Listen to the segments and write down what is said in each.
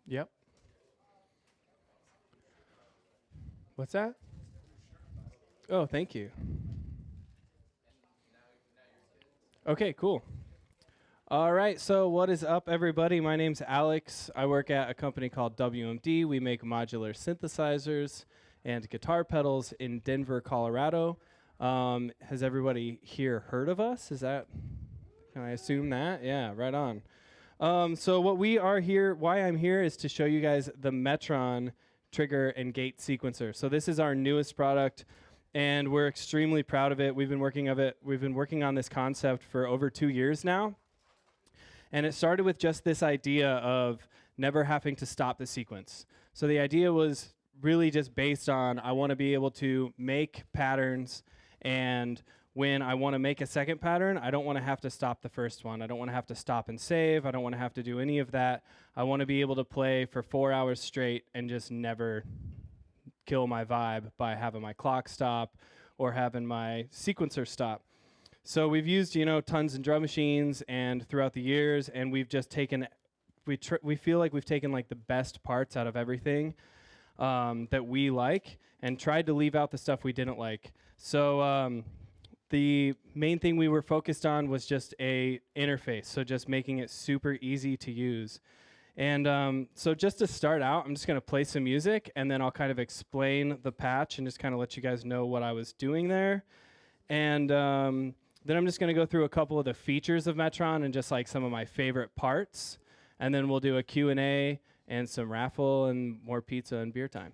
Yep. What's that? Oh, thank you. Okay, cool. All right, so what is up, everybody? My name's Alex. I work at a company called WMD. We make modular synthesizers and guitar pedals in Denver, Colorado. Has everybody here heard of us? Can I assume that? Yeah, right on. So what we are here, why I'm here is to show you guys the Metron trigger and gate sequencer. So this is our newest product, and we're extremely proud of it. We've been working on this concept for over 2 years now. And it started with just this idea of never having to stop the sequence. So the idea was really just based on I want to be able to make patterns, and when I want to make a second pattern, I don't want to have to stop the first one. I don't want to have to stop and save. I don't want to have to do any of that. I want to be able to play for 4 hours straight and just never kill my vibe by having my clock stop or having my sequencer stop. So we've used, tons of drum machines and throughout the years, and we've just taken, we feel like we've taken like the best parts out of everything that we like and tried to leave out the stuff we didn't like. So the main thing we were focused on was just a interface, so just making it super easy to use. And so just to start out, I'm just going to play some music, and then I'll kind of explain the patch and just kind of let you guys know what I was doing there. And then I'm just going to go through a couple of the features of Metron and just like some of my favorite parts. And then we'll do a Q&A and some raffle and more pizza and beer time.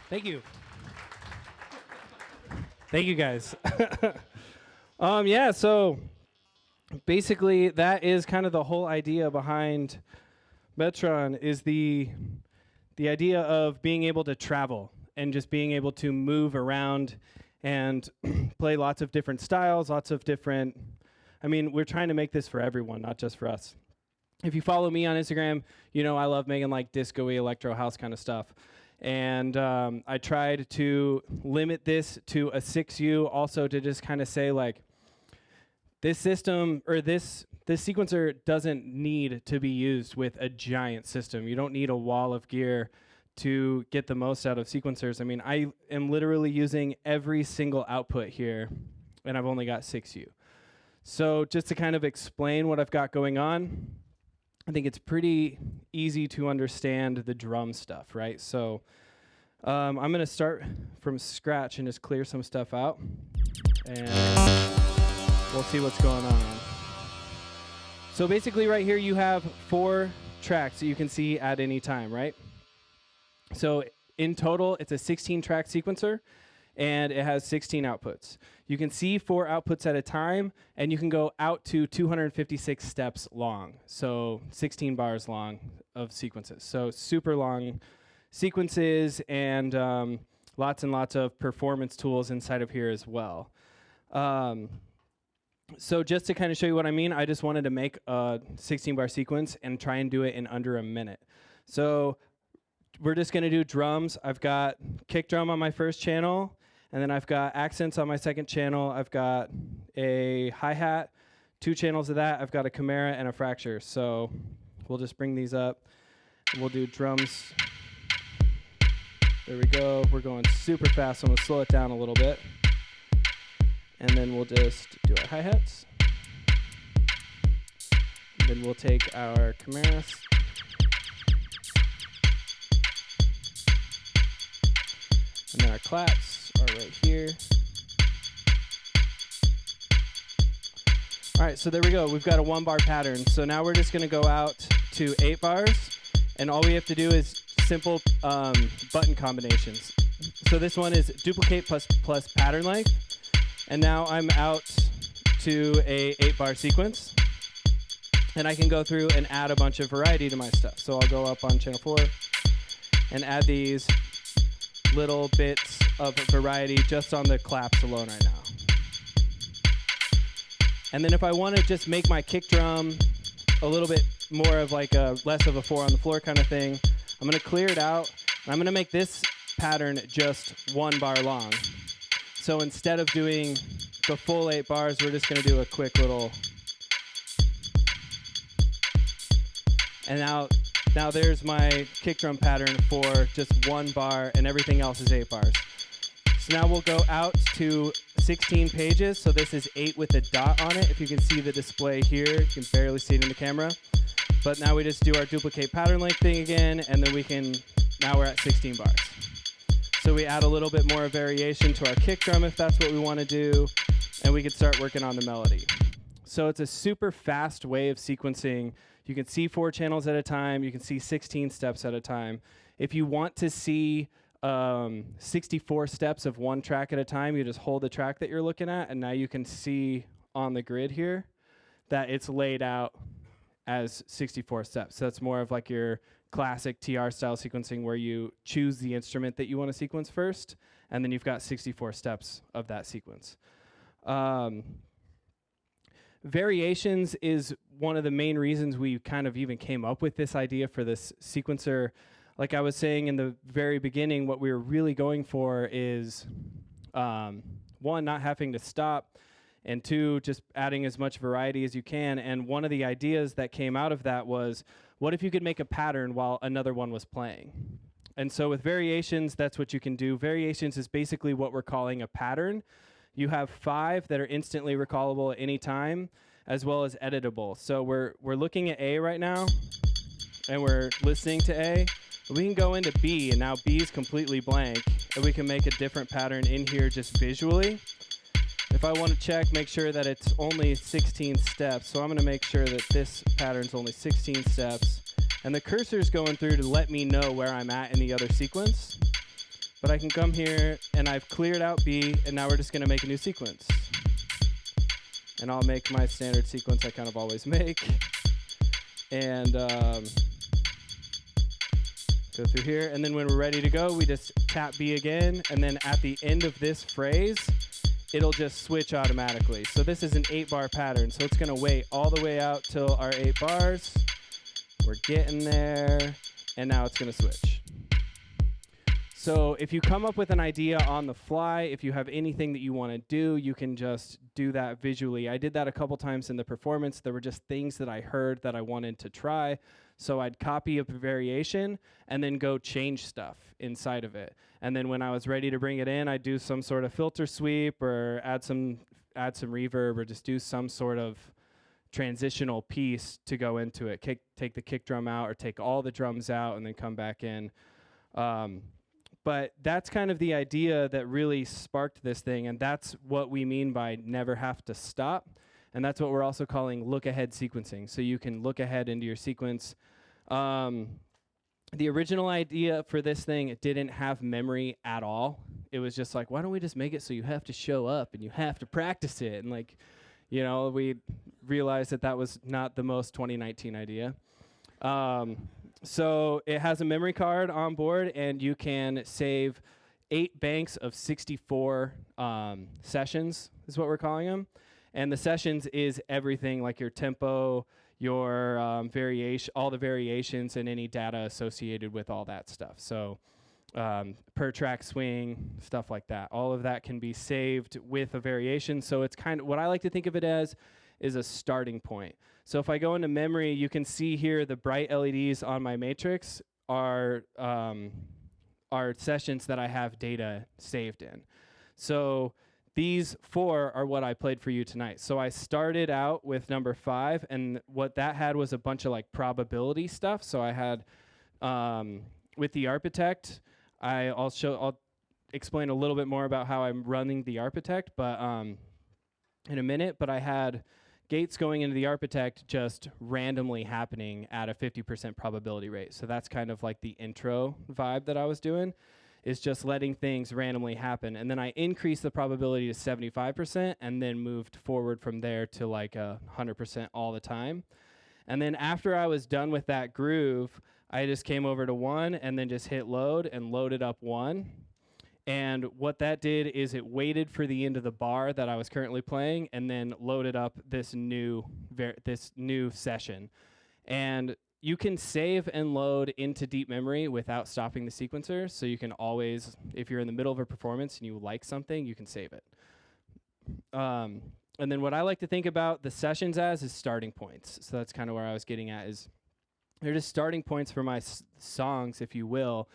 Thank you. Thank you, guys. Yeah, so basically that is kind of the whole idea behind Metron, is the idea of being able to travel and just being able to move around and play lots of different styles, lots of different, I mean, we're trying to make this for everyone, not just for us. If you follow me on Instagram, you know I love making like disco-y, electro house kind of stuff. And I tried to limit this to a 6U, also to just kind of say like, this system, or this sequencer doesn't need to be used with a giant system. You don't need a wall of gear to get the most out of sequencers. I mean, I am literally using every single output here, and I've only got 6U. So just to kind of explain what I've got going on, I think it's pretty easy to understand the drum stuff, right? So I'm going to start from scratch and just clear some stuff out, and we'll see what's going on. So basically right here you have 4 tracks that you can see at any time, right? So in total, it's a 16-track sequencer, and it has 16 outputs. You can see 4 outputs at a time, and you can go out to 256 steps long, so 16 bars long of sequences. So super long sequences, and lots and lots of performance tools inside of here as well. So just to kind of show you what I mean, I just wanted to make a 16-bar sequence and try and do it in under a minute. So we're just going to do drums. I've got kick drum on my first channel, and then I've got accents on my second channel. I've got a hi-hat, 2 channels of that. I've got a Chimera and a fracture. So we'll just bring these up, and we'll do drums. There we go. We're going super fast, so I'm going to slow it down a little bit. And then we'll just do our hi-hats. And then we'll take our Chimeras. And then our claps are right here. right, so there we go. We've got a 1-bar pattern. So now we're just going to go out to 8 bars, and all we have to do is simple button combinations. So this one is duplicate plus pattern length, and now I'm out to a 8-bar sequence, and I can go through and add a bunch of variety to my stuff. So I'll go up on channel 4 and add these little bits of variety just on the claps alone right now. And then if I want to just make my kick drum a little bit more of like a less of a 4 on the floor kind of thing, I'm going to clear it out, and I'm going to make this pattern just 1 bar long. So instead of doing the full 8 bars, we're just going to do a quick little. And now there's my kick drum pattern for just 1 bar, and everything else is 8 bars. So now we'll go out to 16 pages. So this is 8 with a dot on it. If you can see the display here, you can barely see it in the camera. But now we just do our duplicate pattern length thing again, and then now we're at 16 bars. So we add a little bit more variation to our kick drum if that's what we want to do, and we can start working on the melody. So it's a super fast way of sequencing. You can see 4 channels at a time. You can see 16 steps at a time. If you want to see 64 steps of 1 track at a time, you just hold the track that you're looking at, and now you can see on the grid here that it's laid out as 64 steps. So that's more of like your classic TR style sequencing where you choose the instrument that you want to sequence first, and then you've got 64 steps of that sequence. Variations is one of the main reasons we kind of even came up with this idea for this sequencer. Like I was saying in the very beginning, what we were really going for is 1, not having to stop, and 2, just adding as much variety as you can. And one of the ideas that came out of that was, what if you could make a pattern while another one was playing? And so with variations, that's what you can do. Variations is basically what we're calling a pattern. You have 5 that are instantly recallable at any time, as well as editable. So we're looking at A right now, and we're listening to A. We can go into B, and now B is completely blank, and we can make a different pattern in here just visually. If I want to check, make sure that it's only 16 steps, so I'm going to make sure that this pattern's only 16 steps, and the cursor's going through to let me know where I'm at in the other sequence. But I can come here, and I've cleared out B, and now we're just going to make a new sequence. And I'll make my standard sequence I kind of always make, and go through here, and then when we're ready to go, we just tap B again, and then at the end of this phrase, it'll just switch automatically. So this is an 8-bar pattern, so it's going to wait all the way out till our 8 bars. We're getting there, and now it's going to switch. So if you come up with an idea on the fly, if you have anything that you want to do, you can just do that visually. I did that a couple times in the performance. There were just things that I heard that I wanted to try. So I'd copy a variation and then go change stuff inside of it. And then when I was ready to bring it in, I'd do some sort of filter sweep or add some reverb or just do some sort of transitional piece to go into it. Take the kick drum out or take all the drums out and then come back in. But that's kind of the idea that really sparked this thing, and that's what we mean by never have to stop. And that's what we're also calling look-ahead sequencing. So you can look ahead into your sequence. The original idea for this thing, it didn't have memory at all. It was just like, why don't we just make it so you have to show up and you have to practice it? And like, you know, we realized that that was not the most 2019 idea. So it has a memory card on board, and you can save 8 banks of 64 sessions is what we're calling them. And the sessions is everything like your tempo, your variation, all the variations, and any data associated with all that stuff. So per track swing, stuff like that. All of that can be saved with a variation. So it's kind of what I like to think of it as is a starting point. So if I go into memory, you can see here the bright LEDs on my matrix are sessions that I have data saved in. So these 4 are what I played for you tonight. So I started out with number 5, and what that had was a bunch of like probability stuff. So I had, with the architect, I'll explain a little bit more about how I'm running the architect, but in a minute. But I had gates going into the architect just randomly happening at a 50% probability rate. So that's kind of like the intro vibe that I was doing, is just letting things randomly happen. And then I increased the probability to 75% and then moved forward from there to like 100% all the time. And then after I was done with that groove, I just came over to 1 and then just hit load and loaded up 1. And what that did is it waited for the end of the bar that I was currently playing and then loaded up this new session. And you can save and load into deep memory without stopping the sequencer. So you can always, if you're in the middle of a performance and you like something, you can save it. And then what I like to think about the sessions as is starting points. So that's kind of where I was getting at, is they're just starting points for my songs, if you will.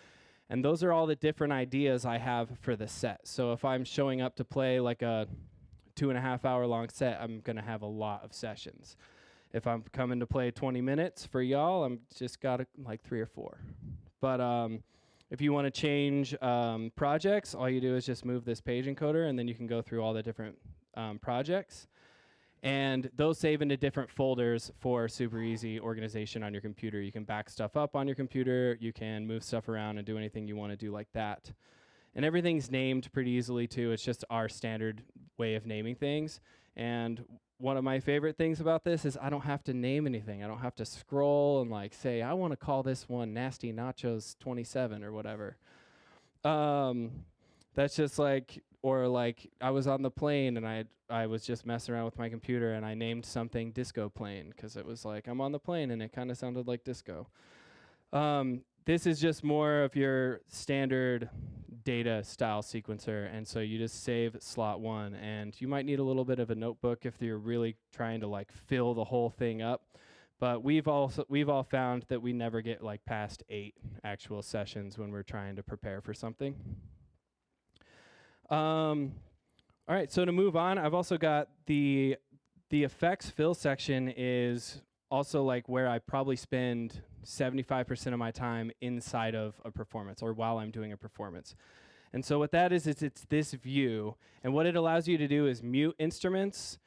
And those are all the different ideas I have for the set. So if I'm showing up to play like a 2.5 hour long set, I'm going to have a lot of sessions. If I'm coming to play 20 minutes for y'all, I'm just got like 3 or 4. But if you want to change projects, all you do is just move this page encoder, and then you can go through all the different projects. And those save into different folders for super easy organization on your computer. You can back stuff up on your computer. You can move stuff around and do anything you want to do like that. And everything's named pretty easily too. It's just our standard way of naming things. And one of my favorite things about this is I don't have to name anything. I don't have to scroll and like say, I want to call this one Nasty Nachos 27 or whatever. That's just like, or like I was on the plane and I was just messing around with my computer and I named something Disco Plane because it was like I'm on the plane and it kind of sounded like disco. This is just more of your standard data style sequencer, and so you just save slot 1, and you might need a little bit of a notebook if you're really trying to like fill the whole thing up. But we've all found that we never get like past 8 actual sessions when we're trying to prepare for something. All right, so to move on, I've also got the effects fill section is also like where I probably spend 75% of my time inside of a performance or while I'm doing a performance. And so what that is it's this view, and what it allows you to do is mute instruments.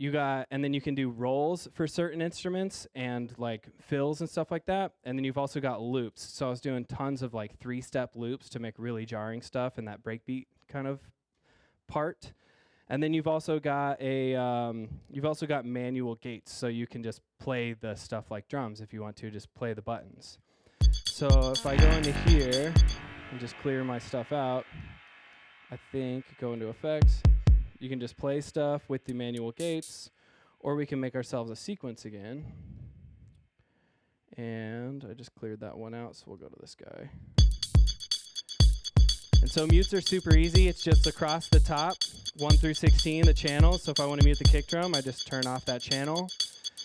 And then you can do rolls for certain instruments and like fills and stuff like that. And then you've also got loops. So I was doing tons of like 3-step loops to make really jarring stuff in that breakbeat kind of part. And then you've also got manual gates, so you can just play the stuff like drums if you want to, just play the buttons. So if I go into here and just clear my stuff out, I think go into effects, you can just play stuff with the manual gates, or we can make ourselves a sequence again. And I just cleared that one out, so we'll go to this guy. And so mutes are super easy. It's just across the top, 1 through 16, the channels. So if I want to mute the kick drum, I just turn off that channel.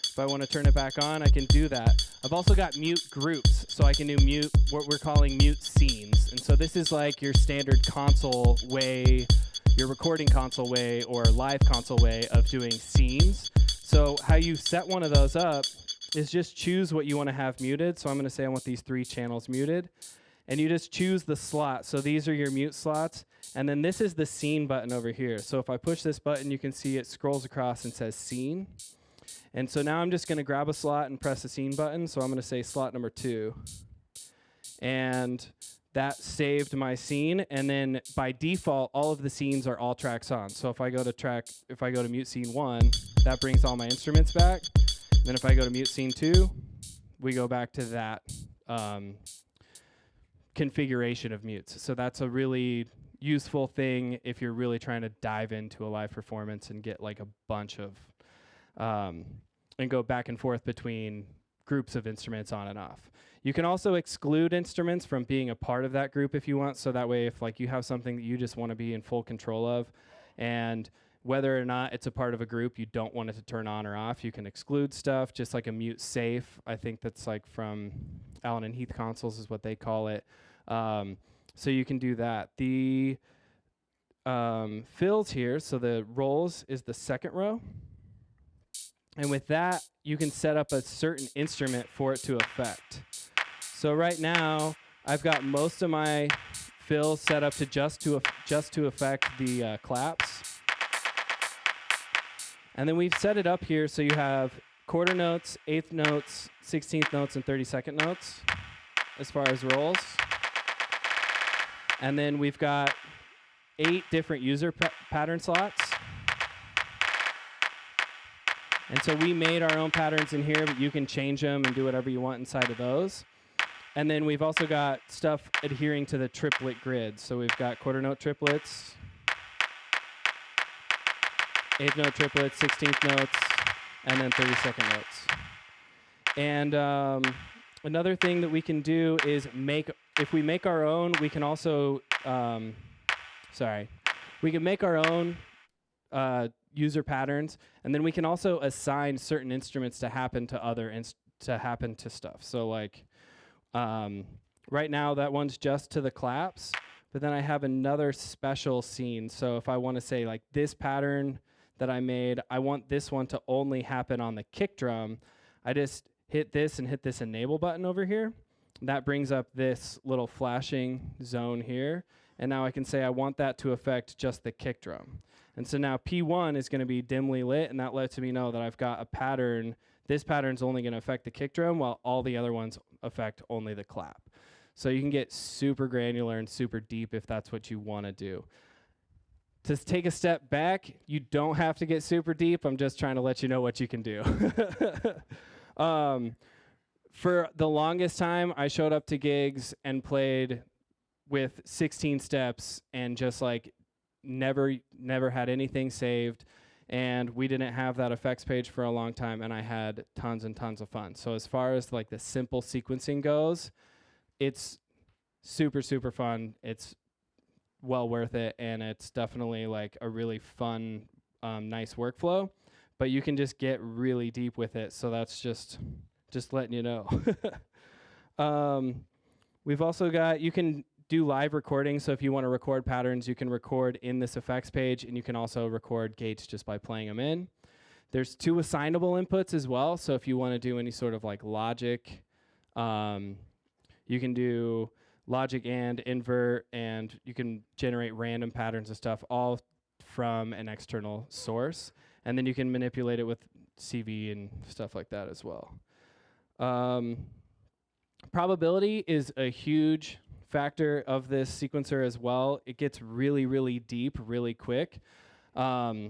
If I want to turn it back on, I can do that. I've also got mute groups, so I can do mute, what we're calling mute scenes. And so this is like your standard console way, your recording console way or live console way of doing scenes. So how you set one of those up is just choose what you want to have muted. So I'm going to say I want these 3 channels muted. And you just choose the slot. So these are your mute slots. And then this is the scene button over here. So if I push this button, you can see it scrolls across and says scene. And so now I'm just going to grab a slot and press the scene button. So I'm going to say slot number 2. And that saved my scene. And then by default, all of the scenes are all tracks on. So if I go to mute scene 1, that brings all my instruments back. And then if I go to mute scene 2, we go back to that configuration of mutes. So that's a really useful thing if you're really trying to dive into a live performance and get like a bunch of and go back and forth between groups of instruments on and off. You can also exclude instruments from being a part of that group if you want, so that way if like you have something that you just want to be in full control of, and whether or not it's a part of a group you don't want it to turn on or off, you can exclude stuff, just like a mute safe. I think that's like from Allen and Heath consoles is what they call it. So you can do that. The fills here, so the rolls is the second row. And with that, you can set up a certain instrument for it to affect. So right now, I've got most of my fills set up to just to affect the claps. And then we've set it up here so you have quarter notes, eighth notes, 16th notes, and 32nd notes as far as rolls. And then we've got 8 different user pattern slots. And so we made our own patterns in here, but you can change them and do whatever you want inside of those. And then we've also got stuff adhering to the triplet grid. So we've got quarter note triplets, eighth note triplets, 16th notes, and then 32nd notes. And another thing that we can do is if we make our own, we can also, we can make our own user patterns, and then we can also assign certain instruments to happen to stuff. So like right now that one's just to the claps, but then I have another special scene. So if I want to say like this pattern that I made, I want this one to only happen on the kick drum, I just hit this and hit this enable button over here. That brings up this little flashing zone here, and now I can say I want that to affect just the kick drum. And so now P1 is going to be dimly lit, and that lets me know that I've got a pattern. This pattern's only going to affect the kick drum, while all the other ones affect only the clap. So you can get super granular and super deep if that's what you want to do. To take a step back, you don't have to get super deep. I'm just trying to let you know what you can do. For the longest time, I showed up to gigs and played with 16 steps and just like never had anything saved, and we didn't have that effects page for a long time, and I had tons and tons of fun. So as far as like the simple sequencing goes, it's super, super fun. It's well worth it, and it's definitely like a really fun, nice workflow, but you can just get really deep with it. So that's just letting you know. We've also got, you can do live recording. So if you want to record patterns, you can record in this effects page, and you can also record gates just by playing them in. There's 2 assignable inputs as well. So if you want to do any sort of like logic, you can do logic and invert, and you can generate random patterns and stuff all from an external source. And then you can manipulate it with CV and stuff like that as well. Probability is a huge factor of this sequencer as well. It gets really, really deep really quick. The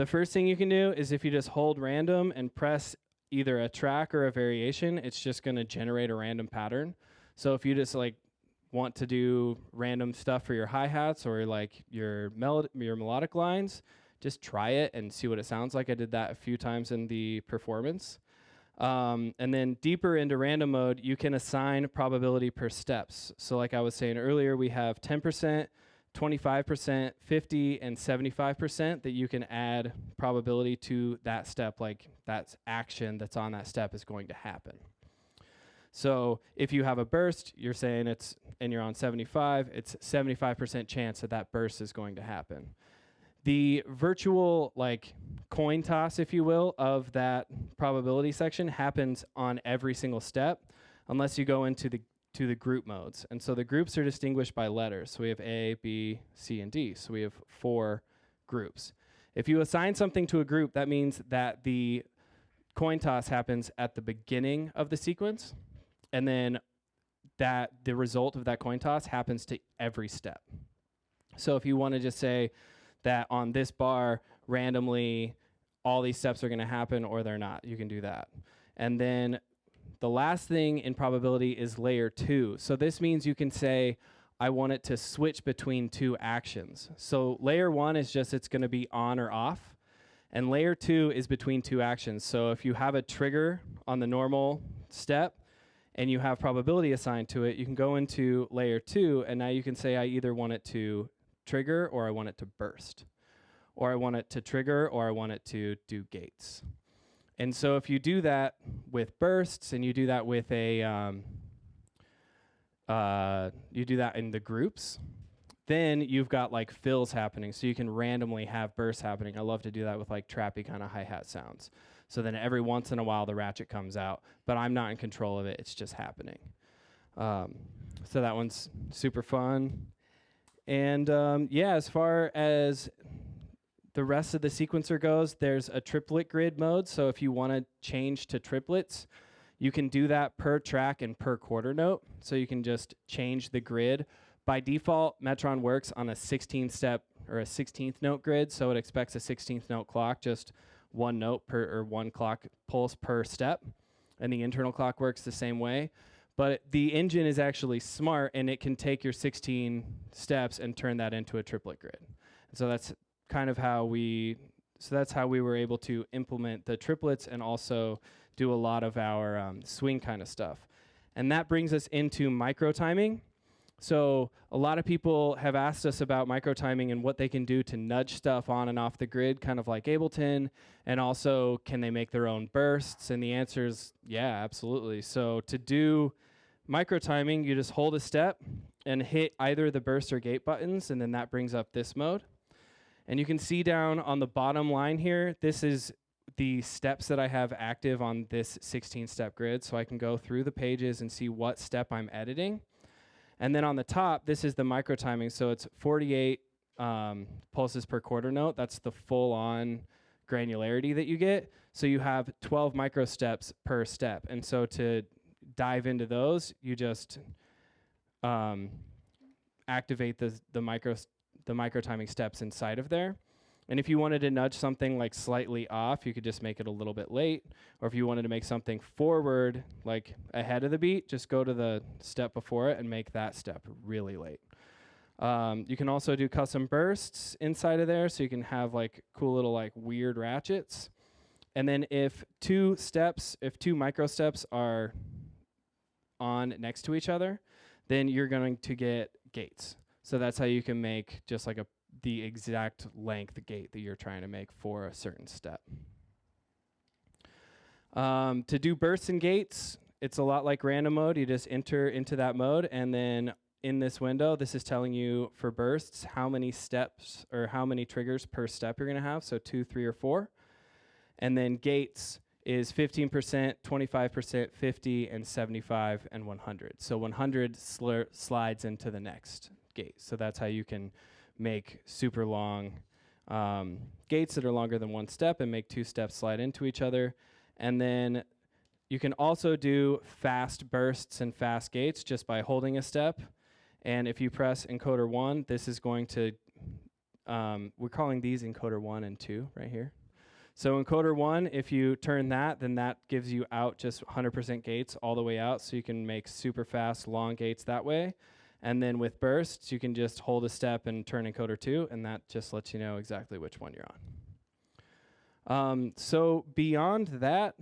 first thing you can do is if you just hold random and press either a track or a variation, it's just going to generate a random pattern. So if you just like want to do random stuff for your hi-hats or like your melodic lines, just try it and see what it sounds like. I did that a few times in the performance. And then deeper into random mode, you can assign probability per steps. So like I was saying earlier, we have 10%, 25%, 50, and 75% that you can add probability to that step, like that action that's on that step is going to happen. So if you have a burst, you're saying and you're on 75, it's 75% chance that that burst is going to happen. The virtual like coin toss, if you will, of that probability section happens on every single step unless you go into the group modes. And so the groups are distinguished by letters. So we have A, B, C, and D. So we have 4 groups. If you assign something to a group, that means that the coin toss happens at the beginning of the sequence, and then that the result of that coin toss happens to every step. So if you want to just say that on this bar, randomly, all these steps are going to happen or they're not, you can do that. And then the last thing in probability is layer 2. So this means you can say, I want it to switch between 2 actions. So layer 1 is just it's going to be on or off. And layer 2 is between 2 actions. So if you have a trigger on the normal step and you have probability assigned to it, you can go into layer 2, and now you can say I either want it to trigger or I want it to burst, or I want it to trigger or I want it to do gates. And so if you do that with bursts and you do that with a you do that in the groups, then you've got like fills happening, so you can randomly have bursts happening. I love to do that with like trappy kind of hi-hat sounds. So then every once in a while the ratchet comes out, but I'm not in control of it, it's just happening. So that one's super fun. And yeah, as far as the rest of the sequencer goes, there's a triplet grid mode. So if you want to change to triplets, you can do that per track and per quarter note. So you can just change the grid. By default, Metron works on a 16-step or a 16th note grid, so it expects a 16th note clock, just one note per, or one clock pulse per step. And the internal clock works the same way. But the engine is actually smart, and it can take your 16 steps and turn that into a triplet grid. And so that's kind of how we were able to implement the triplets and also do a lot of our swing kind of stuff. And that brings us into micro timing. So a lot of people have asked us about micro timing and what they can do to nudge stuff on and off the grid, kind of like Ableton, and also can they make their own bursts? And the answer is yeah, absolutely. So to do micro timing, you just hold a step and hit either the burst or gate buttons, and then that brings up this mode. And you can see down on the bottom line here, this is the steps that I have active on this 16-step grid, so I can go through the pages and see what step I'm editing. And then on the top, this is the micro timing, so it's 48 pulses per quarter note. That's the full-on granularity that you get. So you have 12 micro steps per step. And so to dive into those, you just activate the micro timing steps inside of there. And if you wanted to nudge something like slightly off, you could just make it a little bit late. Or if you wanted to make something forward, like ahead of the beat, just go to the step before it and make that step really late. You can also do custom bursts inside of there, so you can have like cool little like weird ratchets. And then if two micro steps are on next to each other, then you're going to get gates. So that's how you can make just like the exact length gate that you're trying to make for a certain step. To do bursts and gates, it's a lot like random mode. You just enter into that mode, and then in this window, this is telling you for bursts how many steps or how many triggers per step you're going to have, so 2, 3, or 4. And then gates is 15%, 25%, 50, and 75, and 100. So 100 slides into the next gate. So that's how you can make super long gates that are longer than one step and make 2 steps slide into each other. And then you can also do fast bursts and fast gates just by holding a step. And if you press encoder 1, this is going to, we're calling these encoder 1 and 2 right here. So encoder 1, if you turn that, then that gives you out just 100% gates all the way out, so you can make super fast long gates that way. And then with bursts, you can just hold a step and turn encoder 2, and that just lets you know exactly which one you're on. So beyond that,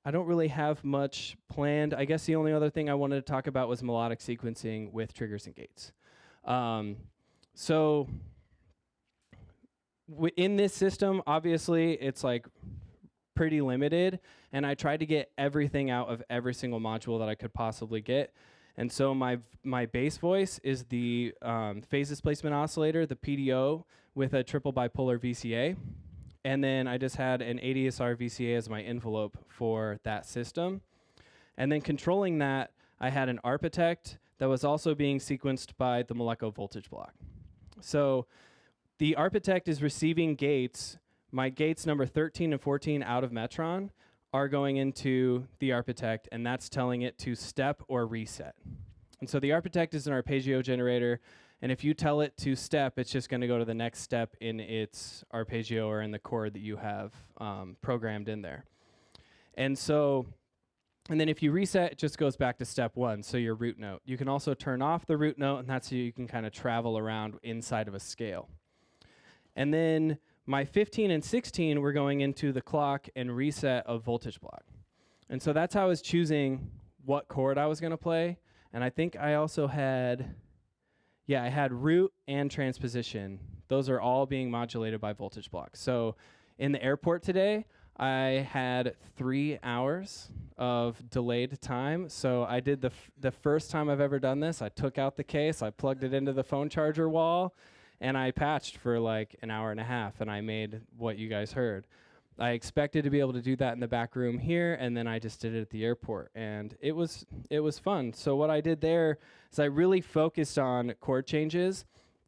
I don't really have much planned. I guess the only other thing I wanted to talk about was melodic sequencing with triggers and gates. So in this system, obviously, it's like pretty limited, and I tried to get everything out of every single module that I could possibly get. And so my bass voice is the phase displacement oscillator, the PDO, with a triple bipolar VCA. And then I just had an ADSR VCA as my envelope for that system. And then controlling that, I had an architect that was also being sequenced by the molecular voltage block. So the architect is receiving gates. My gates number 13 and 14 out of Metron are going into the architect, and that's telling it to step or reset. And so the architect is an arpeggio generator, and if you tell it to step, it's just going to go to the next step in its arpeggio or in the chord that you have programmed in there. And then if you reset, it just goes back to step 1, so your root note. You can also turn off the root note, and that's how you can kind of travel around inside of a scale. And then my 15 and 16 were going into the clock and reset of voltage block. And so that's how I was choosing what chord I was going to play. And I think I also had, I had root and transposition. Those are all being modulated by voltage block. So in the airport today, I had 3 hours of delayed time. So I did the first time I've ever done this. I took out the case, I plugged it into the phone charger wall, and I patched for like an hour and a half, and I made what you guys heard. I expected to be able to do that in the back room here, and then I just did it at the airport, and it was fun. So what I did there is I really focused on chord changes,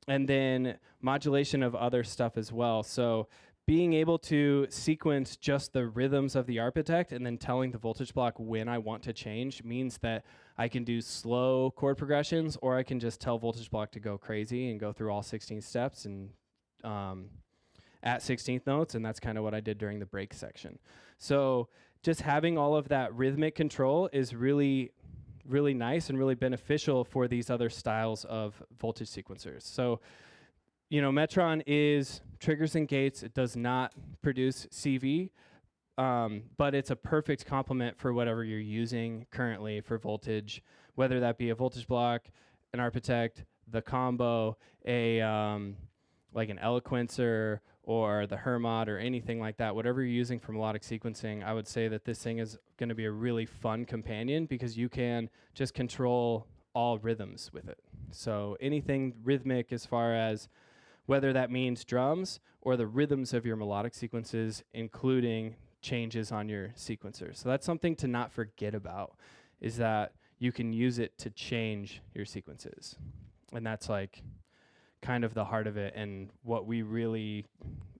and then modulation of other stuff as well. So being able to sequence just the rhythms of the architect and then telling the voltage block when I want to change means that I can do slow chord progressions, or I can just tell voltage block to go crazy and go through all 16 steps and at 16th notes, and that's kind of what I did during the break section. So just having all of that rhythmic control is really nice and really beneficial for these other styles of voltage sequencers. So, you know, Metron is triggers and gates. It does not produce CV, but it's a perfect complement for whatever you're using currently for voltage, whether that be a voltage block, an architect, the combo, like an eloquencer, or the Hermod, or anything like that. Whatever you're using for melodic sequencing, I would say that this thing is going to be a really fun companion because you can just control all rhythms with it. So anything rhythmic, as far as whether that means drums or the rhythms of your melodic sequences, including changes on your sequencer. So that's something to not forget about, is that you can use it to change your sequences. And that's like kind of the heart of it, and what we really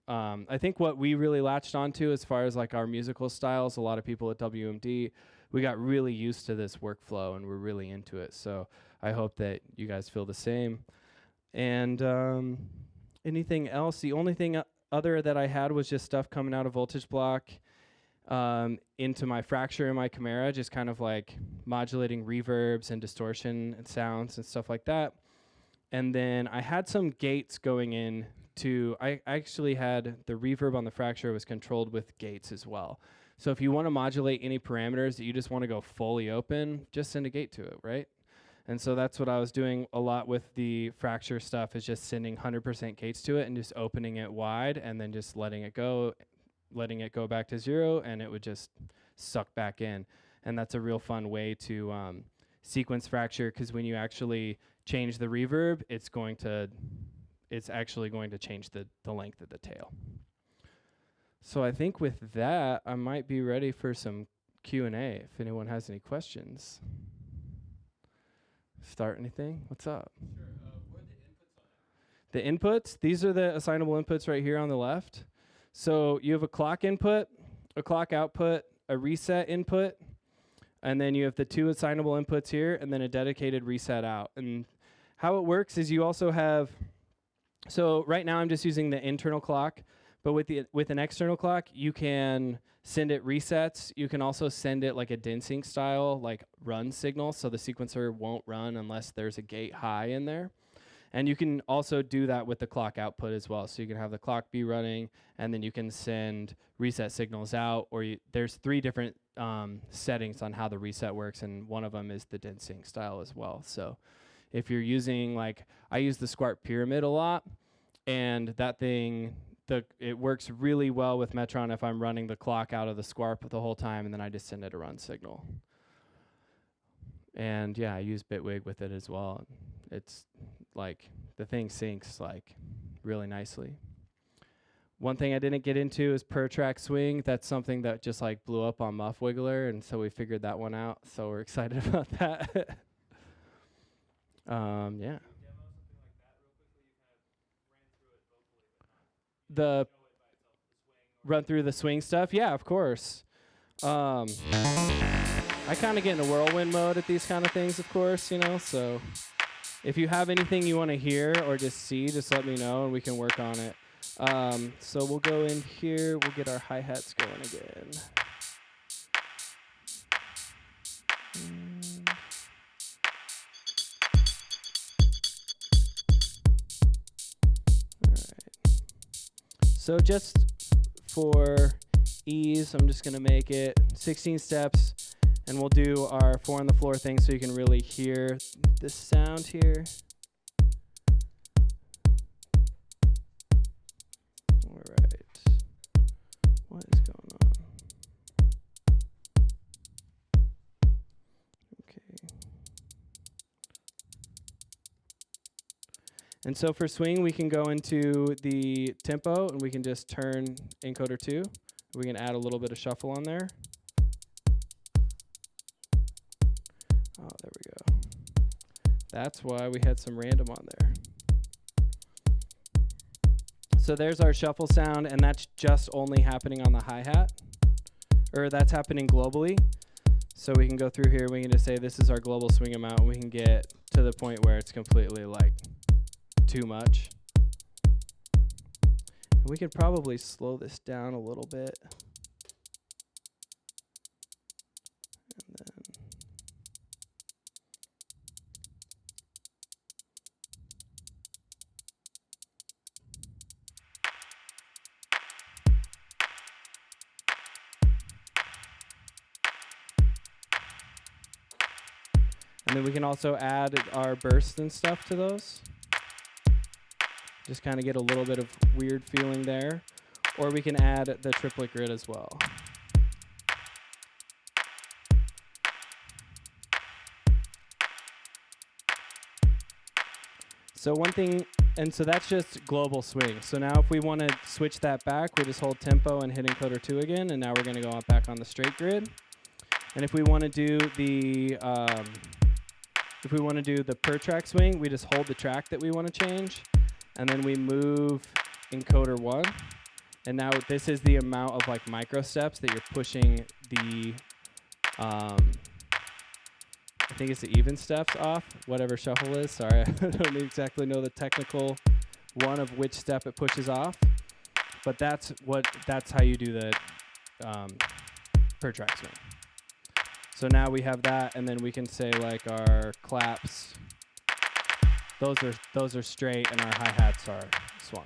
I think what we really latched onto as far as like our musical styles. A lot of people at WMD, we got really used to this workflow and we're really into it. So I hope that you guys feel the same. And anything else? The only thing other that I had was just stuff coming out of voltage block into my fracture in my Chimera, just kind of like modulating reverbs and distortion and sounds and stuff like that. And then I had some gates going in to, I actually had the reverb on the fracture was controlled with gates as well. So if you want to modulate any parameters that you just want to go fully open, just send a gate to it, right? And so that's what I was doing a lot with the fracture stuff, is just sending 100% gates to it and just opening it wide and then just letting it go back to 0, and it would just suck back in. And that's a real fun way to sequence fracture, because when you actually change the reverb, it's actually going to change the length of the tail. So I think with that, I might be ready for some Q&A if anyone has any questions. Start anything? What's up? Sure. What are the inputs on it? The inputs, these are the assignable inputs right here on the left. So you have a clock input, a clock output, a reset input, and then you have the 2 assignable inputs here, and then a dedicated reset out. And how it works is you also have, so right now I'm just using the internal clock, but with an external clock, you can send it resets. You can also send it like a densing style, like run signal, so the sequencer won't run unless there's a gate high in there. And you can also do that with the clock output as well. So you can have the clock be running, and then you can send reset signals out, or there's 3 different settings on how the reset works, and one of them is the densing style as well. So if you're using, like, I use the Squart Pyramid a lot, and that thing, it works really well with Metron if I'm running the clock out of the Squart the whole time, and then I just send it a run signal. And yeah, I use Bitwig with it as well. It's like, the thing syncs like really nicely. One thing I didn't get into is per track swing. That's something that just like blew up on Muff Wiggler, and so we figured that one out. So we're excited about that. Yeah. The run through the swing stuff? Yeah, of course. I kind of get in a whirlwind mode at these kind of things, of course, you know, so if you have anything you want to hear or just see, just let me know and we can work on it. So we'll go in here, we'll get our hi-hats going again. All right. So just for ease, I'm just going to make it 16 steps, and we'll do our 4 on the floor thing so you can really hear the sound here. All right. What is going on? Okay. And so for swing, we can go into the tempo, and we can just turn encoder 2. We can add a little bit of shuffle on there. Oh, there we go. That's why we had some random on there. So there's our shuffle sound, and that's just only happening on the hi-hat, or that's happening globally. So we can go through here, we can just say this is our global swing amount, and we can get to the point where it's completely like too much. And we could probably slow this down a little bit. And then we can also add our bursts and stuff to those. Just kind of get a little bit of weird feeling there. Or we can add the triplet grid as well. So one thing, and so that's just global swing. So now if we want to switch that back, we just hold tempo and hit encoder 2 again, and now we're going to go back on the straight grid. And if we want to do the per track swing, we just hold the track that we want to change, and then we move encoder 1. And now this is the amount of like micro steps that you're pushing the, I think it's the even steps off, whatever shuffle is. Sorry, I don't exactly know the technical one of which step it pushes off, but that's how you do the per track swing. So now we have that, and then we can say like our claps, those are straight, and our hi-hats are swung.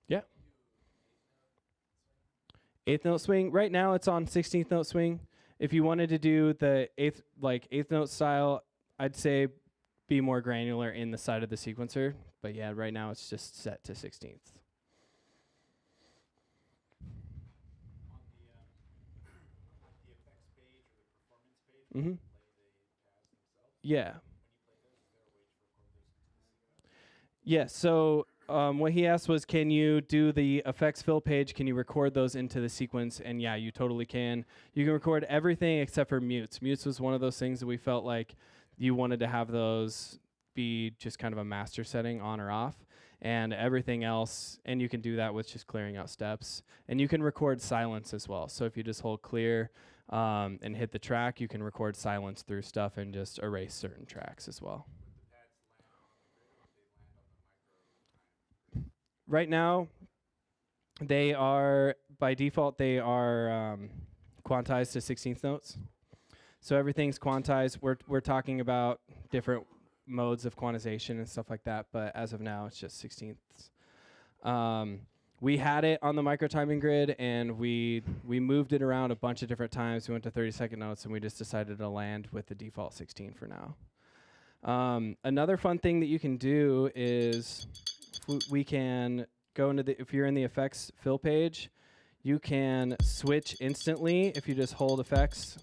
Yeah. 8th note swing. Right now it's on 16th note swing. If you wanted to do the 8th note style, I'd say be more granular in the side of the sequencer. But yeah, right now it's just set to 16th. Mm-hmm. Yeah. Yeah, so what he asked was, can you do the effects fill page? Can you record those into the sequence? And yeah, you totally can. You can record everything except for mutes. Mutes was one of those things that we felt like you wanted to have those be just kind of a master setting on or off. And everything else, and you can do that with just clearing out steps. And you can record silence as well. So if you just hold clear and hit the track, you can record silence through stuff and just erase certain tracks as well. Right now, they are, by default, they are quantized to 16th notes. So everything's quantized. We're talking about different modes of quantization and stuff like that, but as of now, it's just 16ths. We had it on the micro timing grid, and we moved it around a bunch of different times. We went to 30-second notes, and we just decided to land with the default 16 for now. Another fun thing that you can do is we can go into the, if you're in the effects fill page, you can switch instantly. If you just hold effects,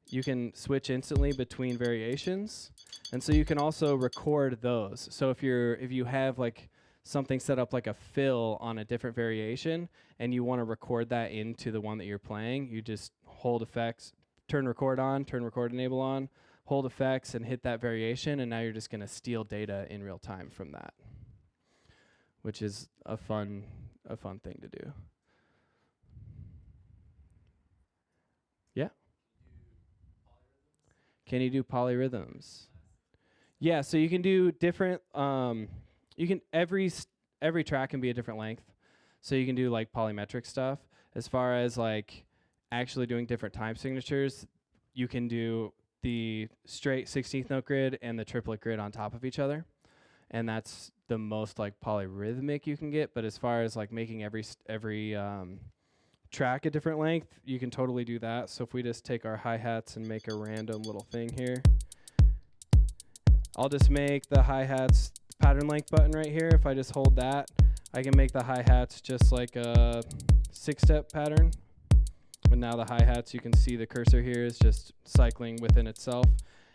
you can switch instantly between variations. And so you can also record those. So if you have like something set up like a fill on a different variation and you want to record that into the one that you're playing, you just hold effects, turn record on, turn record enable on, hold effects and hit that variation, and now you're just going to steal data in real time from that, which is a fun thing to do. Yeah. Can you do polyrhythms? Yeah, so you can do different every track can be a different length. So you can do like polymetric stuff. As far as like actually doing different time signatures, you can do the straight 16th note grid and the triplet grid on top of each other. And that's the most like polyrhythmic you can get. But as far as like making every track a different length, you can totally do that. So if we just take our hi-hats and make a random little thing here, I'll just make the hi-hats pattern length button right here. If I just hold that, I can make the hi-hats just like a 6-step pattern. And now the hi-hats, you can see the cursor here is just cycling within itself.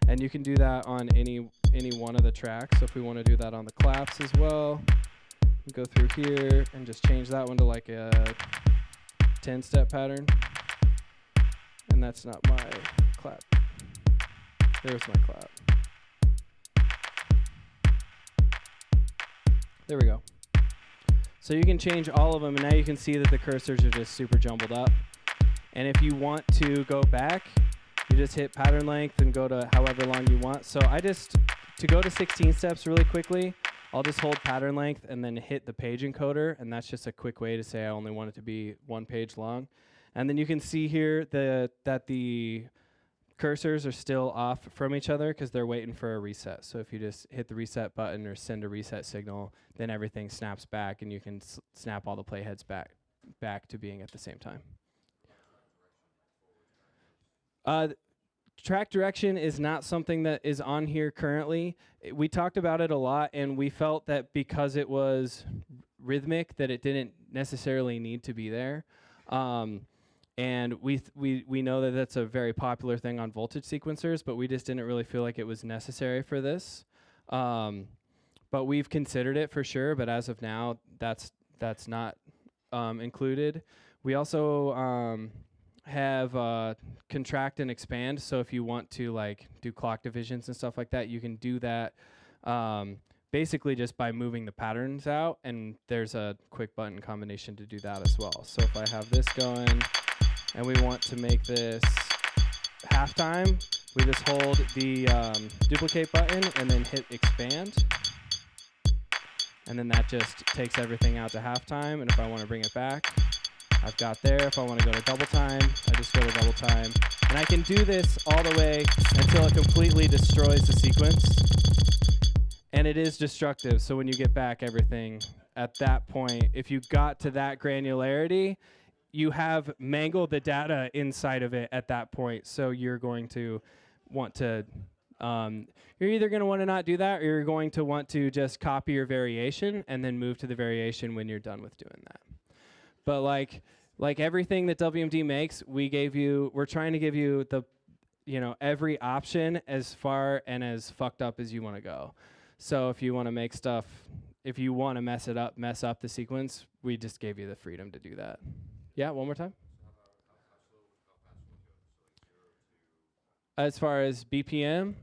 And you can do that on any one of the tracks. So if we want to do that on the claps as well, go through here and just change that one to like a 10-step pattern. And that's not my clap. There's my clap. There we go. So you can change all of them, and now you can see that the cursors are just super jumbled up. And if you want to go back, you just hit pattern length and go to however long you want. So to go to 16 steps really quickly, I'll just hold pattern length and then hit the page encoder, and that's just a quick way to say I only want it to be 1 page long. And then you can see here that the cursors are still off from each other because they're waiting for a reset. So if you just hit the reset button or send a reset signal, then everything snaps back, and you can snap all the playheads back to being at the same time. Track direction is not something that is on here currently. We talked about it a lot, and we felt that because it was rhythmic that it didn't necessarily need to be there. And we know that that's a very popular thing on voltage sequencers, but we just didn't really feel like it was necessary for this. But we've considered it for sure, but as of now, that's not included. We also have contract and expand, so if you want to like do clock divisions and stuff like that, you can do that basically just by moving the patterns out, and there's a quick button combination to do that as well. So if I have this going and we want to make this halftime, we just hold the duplicate button and then hit expand, and then that just takes everything out to halftime. And if I want to bring it back, I've got there. If I want to go to double time, I just go to double time. And I can do this all the way until it completely destroys the sequence. And it is destructive, so when you get back everything at that point, if you got to that granularity, you have mangled the data inside of it at that point. So you're going to want to, you're either going to want to not do that, or you're going to want to just copy your variation and then move to the variation when you're done with doing that. But like everything that WMD makes, we're trying to give you the, every option as far and as fucked up as you want to go. So if you want to make stuff, if you want to mess up the sequence, we just gave you the freedom to do that. Yeah, one more time. As far as BPM,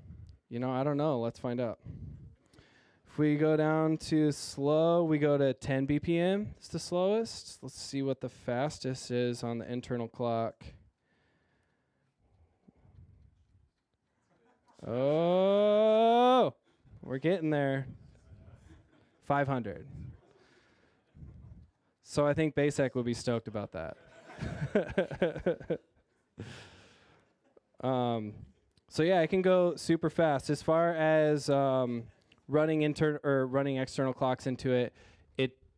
I don't know. Let's find out. If we go down to slow, we go to 10 BPM. It's the slowest. Let's see what the fastest is on the internal clock. Oh, we're getting there. 500. So I think Basec would be stoked about that. So yeah, I can go super fast. As far as running external clocks into it,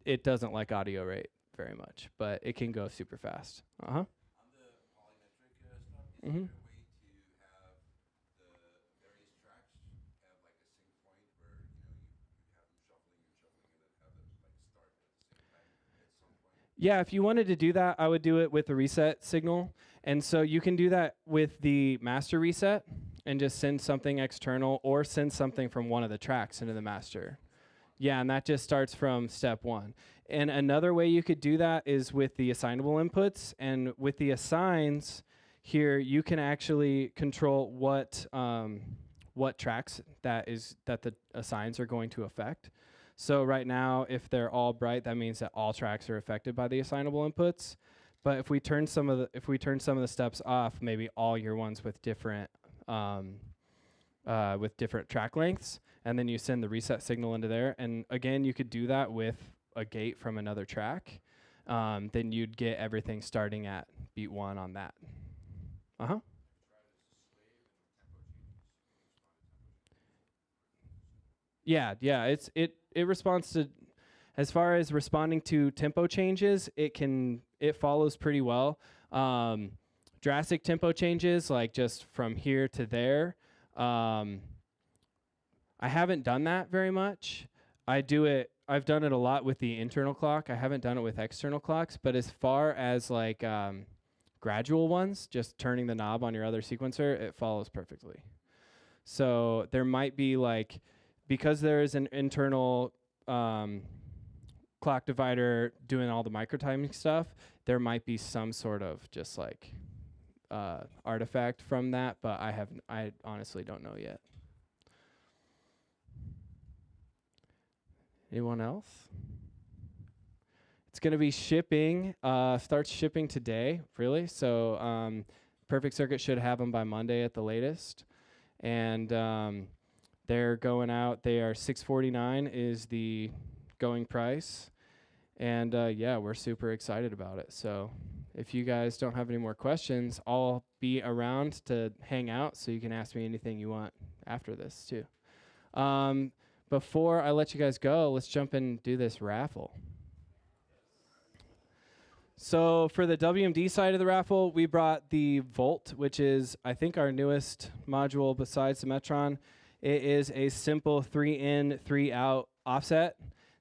it doesn't like audio rate very much, but it can go super fast. On the polymetric stuff, is there a way to have the various tracks have like a sync point where you have them shuffling and then have them like start at the same time at some point? Yeah, if you wanted to do that, I would do it with the reset signal. And so you can do that with the master reset and just send something external or send something from one of the tracks into the master. Yeah, and that just starts from step 1. And another way you could do that is with the assignable inputs. And with the assigns here, you can actually control what tracks that the assigns are going to affect. So right now, if they're all bright, that means that all tracks are affected by the assignable inputs. But if we turn some of the steps off, maybe all your ones with different track lengths, and then you send the reset signal into there. And again, you could do that with a gate from another track. Then you'd get everything starting at beat 1 on that. Yeah, it responds to, as far as responding to tempo changes, it follows pretty well. Drastic tempo changes, like just from here to there, I haven't done that very much. I've done it a lot with the internal clock. I haven't done it with external clocks, but as far as like gradual ones, just turning the knob on your other sequencer, it follows perfectly. So there might be like, because there is an internal clock divider doing all the microtiming stuff, there might be some sort of just like artifact from that, but I honestly don't know yet. Anyone else? It's going to be shipping, starts shipping today, really. So Perfect Circuit should have them by Monday at the latest. And they're going out. They are $649 is the going price. And yeah, we're super excited about it. So if you guys don't have any more questions, I'll be around to hang out, so you can ask me anything you want after this too. Before I let you guys go, let's jump in and do this raffle. So for the WMD side of the raffle, we brought the Volt, which is, I think, our newest module besides the Metron. It is a simple 3-in, 3-out offset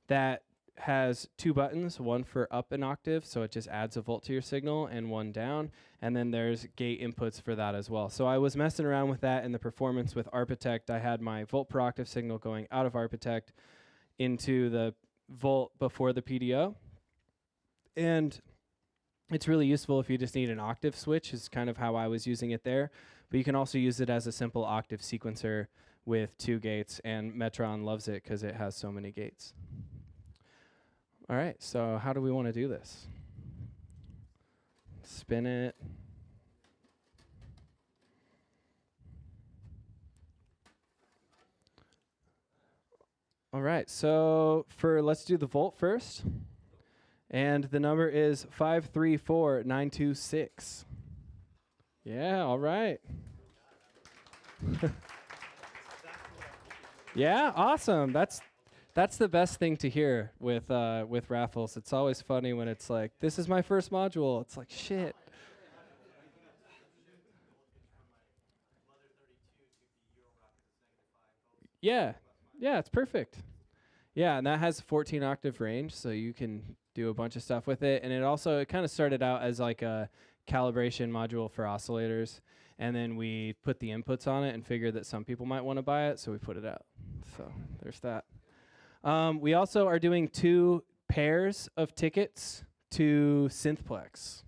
that has 2 buttons, one for up an octave, so it just adds a volt to your signal, and one down, and then there's gate inputs for that as well. So I was messing around with that in the performance with Architect. I had my volt per octave signal going out of Architect into the volt before the PDO, and it's really useful if you just need an octave switch, is kind of how I was using it there. But you can also use it as a simple octave sequencer with 2 gates, and Metron loves it because it has so many gates. All right, so how do we want to do this? Spin it. All right, so let's do the volt first. And the number is 534926. Yeah, all right. Yeah, awesome. That's the best thing to hear with raffles. It's always funny when it's like, this is my first module. It's like, shit. Yeah, it's perfect. Yeah, and that has 14 octave range, so you can do a bunch of stuff with it. And it kind of started out as like a calibration module for oscillators, and then we put the inputs on it and figured that some people might want to buy it, so we put it out. So there's that. We also are doing 2 pairs of tickets to Synthplex.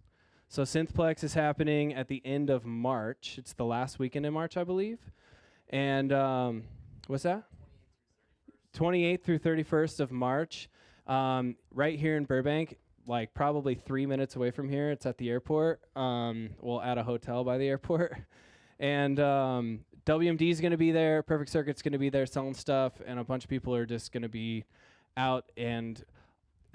So Synthplex is happening at the end of March. It's the last weekend in March, I believe. And what's that? 28th through 31st of March, right here in Burbank, like probably 3 minutes away from here. It's at the airport. Well, at a hotel by the airport. And WMD is going to be there. Perfect Circuit's going to be there selling stuff, and a bunch of people are just going to be out. And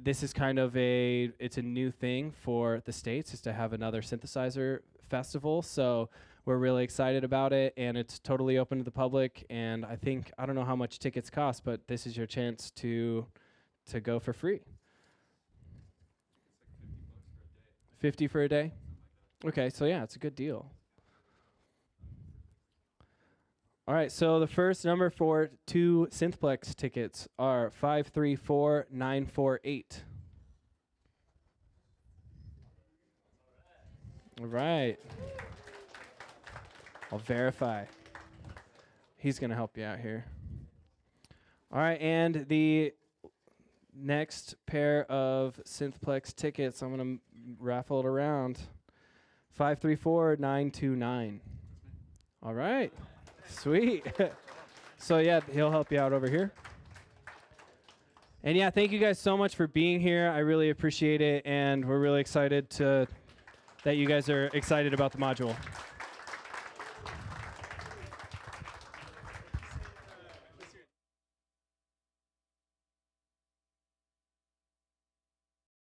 this is kind of it's a new thing for the States, is to have another synthesizer festival. So we're really excited about it, and it's totally open to the public. And I don't know how much tickets cost, but this is your chance to go for free. It's like $50 for a day. $50 for a day? Okay, so yeah, it's a good deal. All right, so the first number for 2 Synthplex tickets are 534948. All right. I'll verify. He's going to help you out here. All right, and the next pair of Synthplex tickets, I'm going to raffle it around. 534929. All right. Sweet. So yeah, he'll help you out over here. And yeah, thank you guys so much for being here. I really appreciate it, and we're really excited that you guys are excited about the module.